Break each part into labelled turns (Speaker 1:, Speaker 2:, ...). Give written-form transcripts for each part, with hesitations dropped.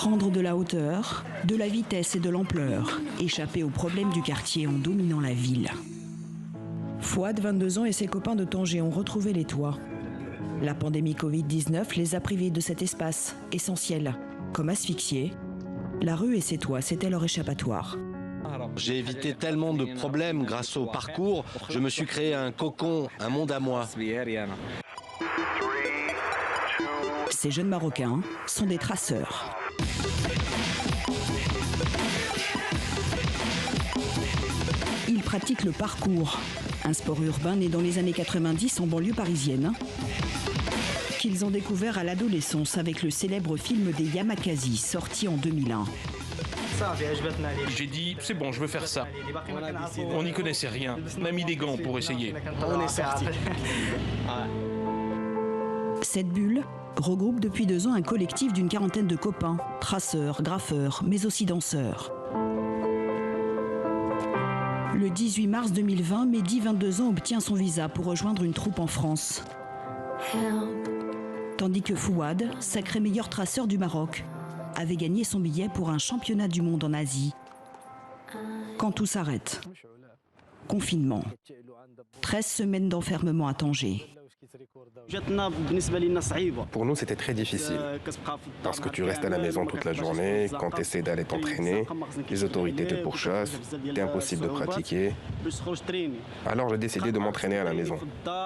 Speaker 1: Prendre de la hauteur, de la vitesse et de l'ampleur, échapper aux problèmes du quartier en dominant la ville. Fouad, 22 ans, et ses copains de Tanger ont retrouvé les toits. La pandémie Covid-19 les a privés de cet espace essentiel. Comme asphyxiés, la rue et ses toits, c'était leur échappatoire.
Speaker 2: J'ai évité tellement de problèmes grâce au parcours. Je me suis créé un cocon, un monde à moi.
Speaker 1: Ces jeunes Marocains sont des traceurs. Ils pratiquent le parcours, un sport urbain né dans les années 90 en banlieue parisienne, qu'ils ont découvert à l'adolescence avec le célèbre film des Yamakasi, sorti en 2001.
Speaker 3: J'ai dit, c'est bon, je veux faire ça. On n'y connaissait rien. On a mis des gants pour essayer.
Speaker 4: On est sorti.
Speaker 1: Cette bulle regroupe depuis 2 ans un collectif d'une quarantaine de copains, traceurs, graffeurs, mais aussi danseurs. Le 18 mars 2020, Mehdi, 22 ans, obtient son visa pour rejoindre une troupe en France. Tandis que Fouad, sacré meilleur traceur du Maroc, avait gagné son billet pour un championnat du monde en Asie. Quand tout s'arrête. Confinement. 13 semaines d'enfermement à Tanger.
Speaker 5: Pour nous, c'était très difficile, parce que tu restes à la maison toute la journée, quand tu essaies d'aller t'entraîner, les autorités te pourchassent, c'est impossible de pratiquer. Alors j'ai décidé de m'entraîner à la maison.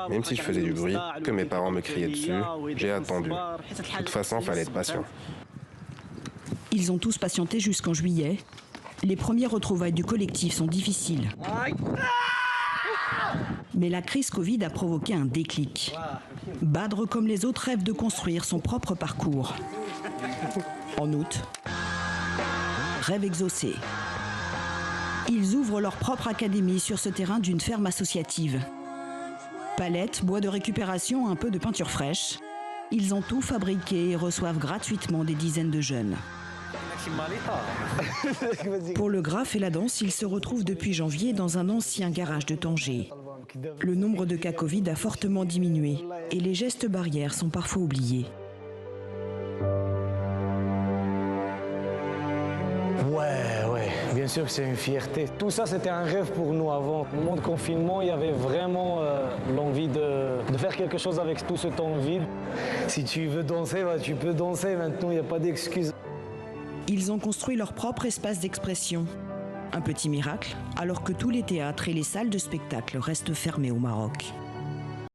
Speaker 5: Même si je faisais du bruit, que mes parents me criaient dessus, j'ai attendu. De toute façon, il fallait être patient.
Speaker 1: Ils ont tous patienté jusqu'en juillet. Les premières retrouvailles du collectif sont difficiles. Mais la crise Covid a provoqué un déclic. Badr, comme les autres, rêve de construire son propre parcours. En août, rêve exaucé. Ils ouvrent leur propre académie sur ce terrain d'une ferme associative. Palettes, bois de récupération, un peu de peinture fraîche. Ils ont tout fabriqué et reçoivent gratuitement des dizaines de jeunes. Pour le graphe et la danse, ils se retrouvent depuis janvier dans un ancien garage de Tanger. Le nombre de cas Covid a fortement diminué et les gestes barrières sont parfois oubliés.
Speaker 6: Ouais, bien sûr que c'est une fierté. Tout ça, c'était un rêve pour nous avant. Au moment de confinement, il y avait vraiment l'envie de faire quelque chose avec tout ce temps vide. Si tu veux danser, tu peux danser. Maintenant, il n'y a pas d'excuses.
Speaker 1: Ils ont construit leur propre espace d'expression. Un petit miracle, alors que tous les théâtres et les salles de spectacle restent fermés au Maroc.